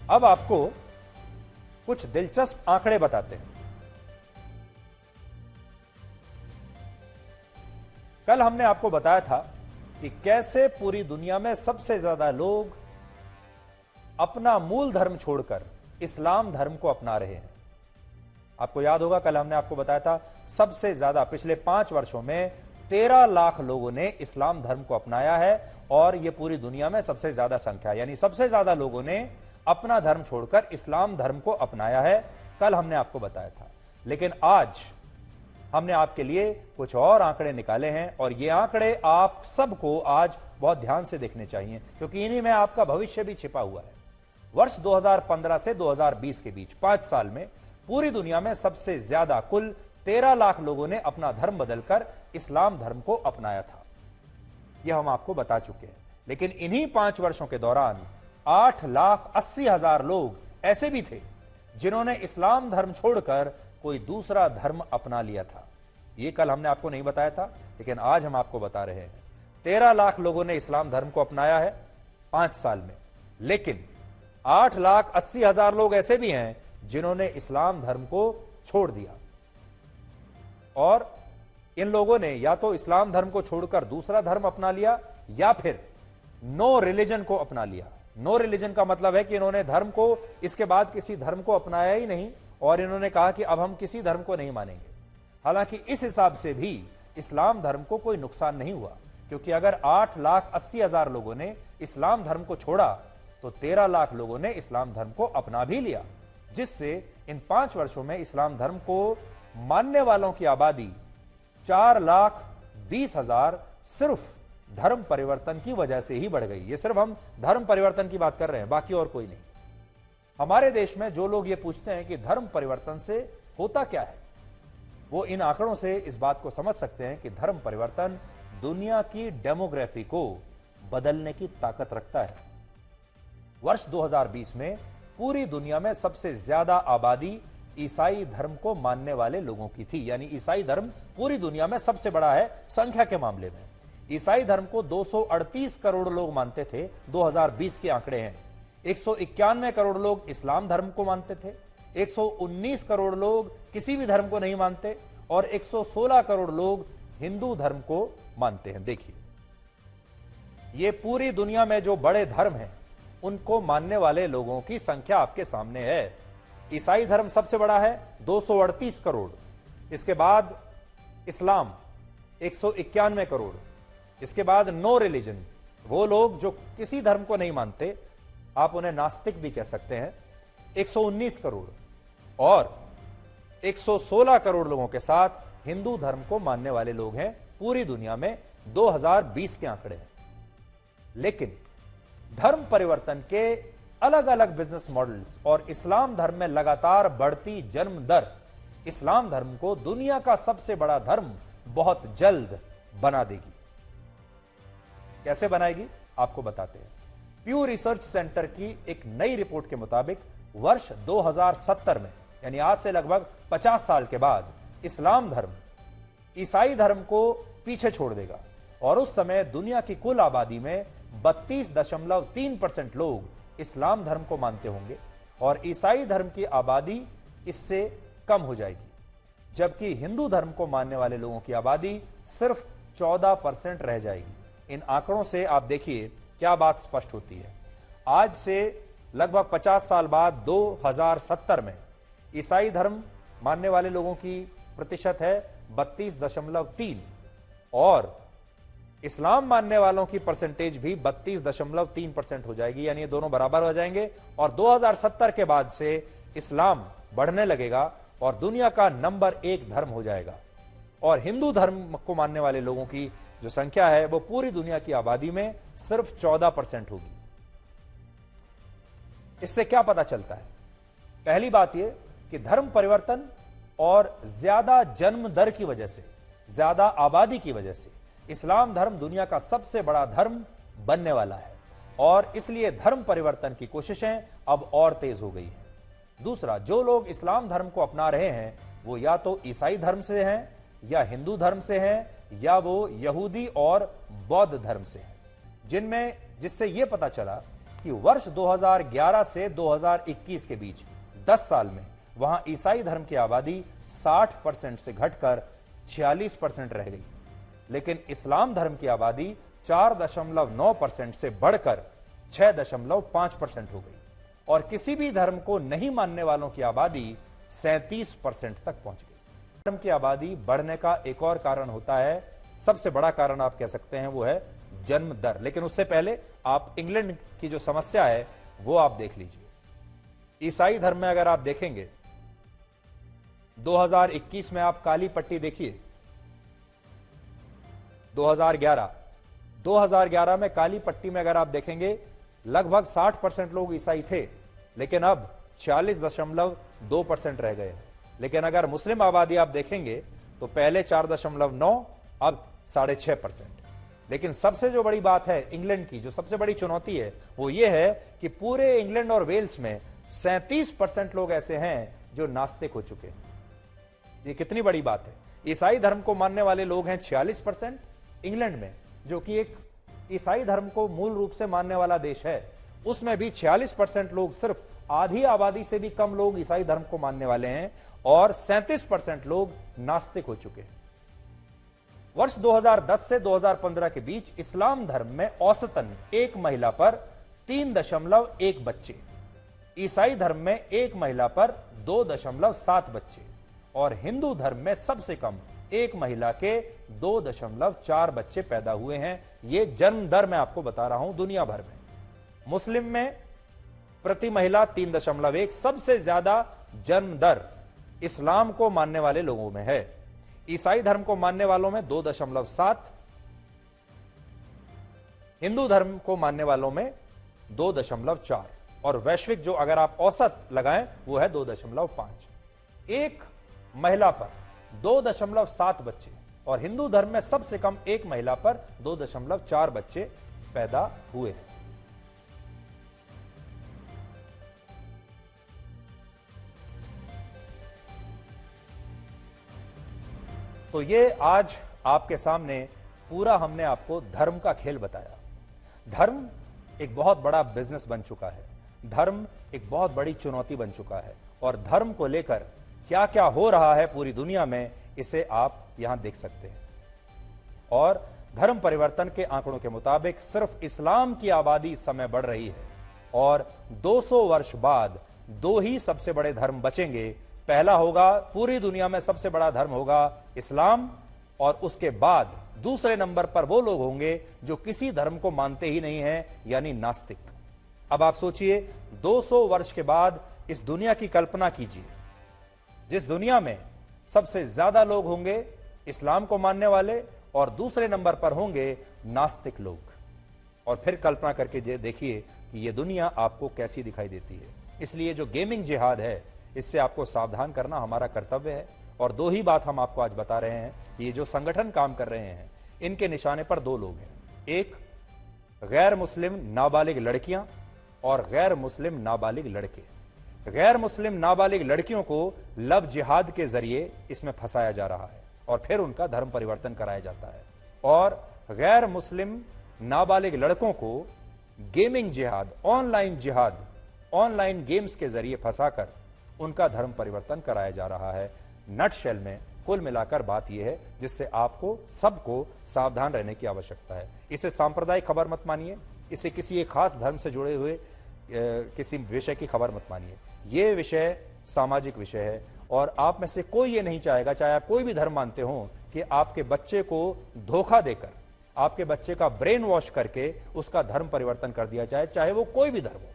अब आपको कुछ दिलचस्प आंकड़े बताते हैं। कल हमने आपको बताया था कि कैसे पूरी दुनिया में सबसे ज्यादा लोग अपना मूल धर्म छोड़कर इस्लाम धर्म को अपना रहे हैं। आपको याद होगा, कल हमने आपको बताया था सबसे ज्यादा पिछले 5 वर्षों में 13 लाख लोगों ने इस्लाम धर्म को अपनाया है और यह पूरी दुनिया में सबसे ज्यादा संख्या, यानी सबसे ज्यादा लोगों ने अपना धर्म छोड़कर इस्लाम धर्म को अपनाया है। कल हमने आपको बताया था, लेकिन आज हमने आपके लिए कुछ और आंकड़े निकाले हैं और ये आंकड़े आप सबको आज बहुत ध्यान से देखने चाहिए, क्योंकि इन्हीं में आपका भविष्य भी छिपा हुआ है। वर्ष 2015 से 2020 के बीच 5 साल में पूरी दुनिया में सबसे ज्यादा कुल 13 लाख लोगों ने अपना धर्म बदलकर इस्लाम धर्म को अपनाया था। यह हम आपको बता चुके हैं। लेकिन इन्हीं 5 वर्षों के दौरान 8,80,000 लोग ऐसे भी थे जिन्होंने इस्लाम धर्म छोड़कर कोई दूसरा धर्म अपना लिया था। यह कल हमने आपको नहीं बताया था, लेकिन आज हम आपको बता रहे हैं। 13 लाख लोगों ने इस्लाम धर्म को अपनाया है 5 साल में, लेकिन 8,80,000 लोग ऐसे भी हैं जिन्होंने इस्लाम धर्म को छोड़ दिया। और इन लोगों ने या तो इस्लाम धर्म को छोड़कर दूसरा धर्म अपना लिया या फिर नो रिलीजन को अपना लिया। नो रिलीजन का मतलब है कि इन्होंने धर्म को इसके बाद किसी धर्म को अपनाया ही नहीं और इन्होंने कहा कि अब हम किसी धर्म को नहीं मानेंगे। हालांकि इस हिसाब से भी इस्लाम धर्म को कोई नुकसान नहीं हुआ, क्योंकि अगर 8,80,000 लोगों ने इस्लाम धर्म को छोड़ा तो 13 लाख लोगों ने इस्लाम धर्म को अपना भी लिया, जिससे इन 5 वर्षों में इस्लाम धर्म को मानने वालों की आबादी 4,20,000 सिर्फ धर्म परिवर्तन की वजह से ही बढ़ गई। ये सिर्फ हम धर्म परिवर्तन की बात कर रहे हैं, बाकी और कोई नहीं। हमारे देश में जो लोग ये पूछते हैं कि धर्म परिवर्तन से होता क्या है, वो इन आंकड़ों से इस बात को समझ सकते हैं कि धर्म परिवर्तन दुनिया की डेमोग्राफी को बदलने की ताकत रखता है। वर्ष 2020 में पूरी दुनिया में सबसे ज्यादा आबादी ईसाई धर्म को मानने वाले लोगों की थी, यानी ईसाई धर्म पूरी दुनिया में सबसे बड़ा है संख्या के मामले में। ईसाई धर्म को 238 करोड़ लोग मानते थे, 2020 के आंकड़े हैं। 191 करोड़ लोग इस्लाम धर्म को मानते थे, 119 करोड़ लोग किसी भी धर्म को नहीं मानते और 116 करोड़ लोग हिंदू धर्म को मानते हैं। देखिए, ये पूरी दुनिया में जो बड़े धर्म हैं उनको मानने वाले लोगों की संख्या आपके सामने है। ईसाई धर्म सबसे बड़ा है, 238 करोड़। इसके बाद इस्लाम 191 करोड़। इसके बाद नो रिलीजन, वो लोग जो किसी धर्म को नहीं मानते, आप उन्हें नास्तिक भी कह सकते हैं, 119 करोड़। और 116 करोड़ लोगों के साथ हिंदू धर्म को मानने वाले लोग हैं पूरी दुनिया में। 2020 के आंकड़े हैं। लेकिन धर्म परिवर्तन के अलग अलग बिजनेस मॉडल्स और इस्लाम धर्म में लगातार बढ़ती जन्म दर इस्लाम धर्म को दुनिया का सबसे बड़ा धर्म बहुत जल्द बना देगी। कैसे बनाएगी, आपको बताते हैं। प्यू रिसर्च सेंटर की एक नई रिपोर्ट के मुताबिक वर्ष 2070 में, यानी आज से लगभग 50 साल के बाद, इस्लाम धर्म ईसाई धर्म को पीछे छोड़ देगा और उस समय दुनिया की कुल आबादी में 32.3% लोग इस्लाम धर्म को मानते होंगे और ईसाई धर्म की आबादी इससे कम हो जाएगी, जबकि हिंदू धर्म को मानने वाले लोगों की आबादी सिर्फ 14% रह जाएगी। इन आंकड़ों से आप देखिए क्या बात स्पष्ट होती है। आज से लगभग 50 साल बाद 2070 में ईसाई धर्म मानने वाले लोगों की प्रतिशत है 32.3 और इस्लाम मानने वालों की परसेंटेज भी 32.3% हो जाएगी, यानी ये दोनों बराबर हो जाएंगे। और 2070 के बाद से इस्लाम बढ़ने लगेगा और दुनिया का नंबर 1 धर्म हो जाएगा और हिंदू धर्म को मानने वाले लोगों की जो संख्या है वो पूरी दुनिया की आबादी में सिर्फ 14% होगी। इससे क्या पता चलता है? पहली बात यह कि धर्म परिवर्तन और ज्यादा जन्म दर की वजह से, ज्यादा आबादी की वजह से इस्लाम धर्म दुनिया का सबसे बड़ा धर्म बनने वाला है और इसलिए धर्म परिवर्तन की कोशिशें अब और तेज हो गई हैं। दूसरा, जो लोग इस्लाम धर्म को अपना रहे हैं वो या तो ईसाई धर्म से हैं या हिंदू धर्म से हैं या वो यहूदी और बौद्ध धर्म से हैं, जिससे यह पता चला कि वर्ष 2011 से 2021 के बीच 10 साल में वहां ईसाई धर्म की आबादी 60% से घटकर 46% रह गई, लेकिन इस्लाम धर्म की आबादी 4.9% से बढ़कर 6.5% हो गई और किसी भी धर्म को नहीं मानने वालों की आबादी 37% तक पहुंच गई। धर्म की आबादी बढ़ने का एक और कारण होता है, सबसे बड़ा कारण आप कह सकते हैं, वो है जन्म दर। लेकिन उससे पहले आप इंग्लैंड की जो समस्या है वो आप देख लीजिए। ईसाई धर्म में अगर आप देखेंगे 2021 में आप काली पट्टी देखिए, 2011 में काली पट्टी में अगर आप देखेंगे लगभग 60% लोग ईसाई थे, लेकिन अब 46.2% रह गए। लेकिन अगर मुस्लिम आबादी आप देखेंगे तो पहले 4.9, अब 6.5%। लेकिन सबसे जो बड़ी बात है इंग्लैंड की, जो सबसे बड़ी चुनौती है वो ये है कि पूरे इंग्लैंड और वेल्स में 37% लोग ऐसे हैं जो नास्तिक हो चुके हैं। ये कितनी बड़ी बात है। ईसाई धर्म को मानने वाले लोग हैं 46% इंग्लैंड में, जो कि एक ईसाई धर्म को मूल रूप से मानने वाला देश है, उसमें भी 46% लोग, सिर्फ आधी आबादी से भी कम लोग ईसाई धर्म को मानने वाले हैं और 37% लोग नास्तिक हो चुके हैं। वर्ष 2010 से 2015 के बीच इस्लाम धर्म में औसतन एक महिला पर 3.1 बच्चे, ईसाई धर्म में एक महिला पर 2.7 बच्चे और हिंदू धर्म में सबसे कम एक महिला के 2.4 बच्चे पैदा हुए हैं। यह जन्म दर मैं आपको बता रहा हूं दुनिया भर में। मुस्लिम में प्रति महिला 3.1, सबसे ज्यादा जन्म दर इस्लाम को मानने वाले लोगों में है। ईसाई धर्म को मानने वालों में 2.7, हिंदू धर्म को मानने वालों में 2.4 और वैश्विक जो अगर आप औसत लगाएं वो है 2.5। एक महिला पर 2.7 बच्चे और हिंदू धर्म में सबसे कम एक महिला पर 2.4 बच्चे पैदा हुए हैं। तो ये आज आपके सामने पूरा हमने आपको धर्म का खेल बताया। धर्म एक बहुत बड़ा बिजनेस बन चुका है, धर्म एक बहुत बड़ी चुनौती बन चुका है और धर्म को लेकर क्या क्या हो रहा है पूरी दुनिया में, इसे आप यहां देख सकते हैं। और धर्म परिवर्तन के आंकड़ों के मुताबिक सिर्फ इस्लाम की आबादी इस समय बढ़ रही है और 200 वर्ष बाद दो ही सबसे बड़े धर्म बचेंगे। पहला होगा, पूरी दुनिया में सबसे बड़ा धर्म होगा इस्लाम और उसके बाद दूसरे नंबर पर वो लोग होंगे जो किसी धर्म को मानते ही नहीं हैं, यानी नास्तिक। अब आप सोचिए 200 वर्ष के बाद इस दुनिया की कल्पना कीजिए, जिस दुनिया में सबसे ज्यादा लोग होंगे इस्लाम को मानने वाले और दूसरे नंबर पर होंगे नास्तिक लोग। और फिर कल्पना करके देखिए कि यह दुनिया आपको कैसी दिखाई देती है। इसलिए जो गेमिंग जिहाद है, इससे आपको सावधान करना हमारा कर्तव्य है। और दो ही बात हम आपको आज बता रहे हैं कि ये जो संगठन काम कर रहे हैं, इनके निशाने पर दो लोग हैं, एक गैर मुस्लिम नाबालिग लड़कियां और गैर मुस्लिम नाबालिग लड़के। गैर मुस्लिम नाबालिग लड़कियों को लव जिहाद के जरिए इसमें फंसाया जा रहा है और फिर उनका धर्म परिवर्तन कराया जाता है, और गैर मुस्लिम नाबालिग लड़कों को गेमिंग जिहाद, ऑनलाइन गेम्स के जरिए फंसाकर उनका धर्म परिवर्तन कराया जा रहा है। नटशेल में कुल मिलाकर बात यह है जिससे आपको सबको सावधान रहने की आवश्यकता है। इसे सांप्रदायिक खबर मत मानिए, इसे किसी एक खास धर्म से जुड़े हुए किसी विषय की खबर मत मानिए। यह विषय सामाजिक विषय है और आप में से कोई ये नहीं चाहेगा, चाहे आप कोई भी धर्म मानते हो, कि आपके बच्चे को धोखा देकर, आपके बच्चे का ब्रेन वॉश करके उसका धर्म परिवर्तन कर दिया जाए, चाहे वो कोई भी धर्म हो।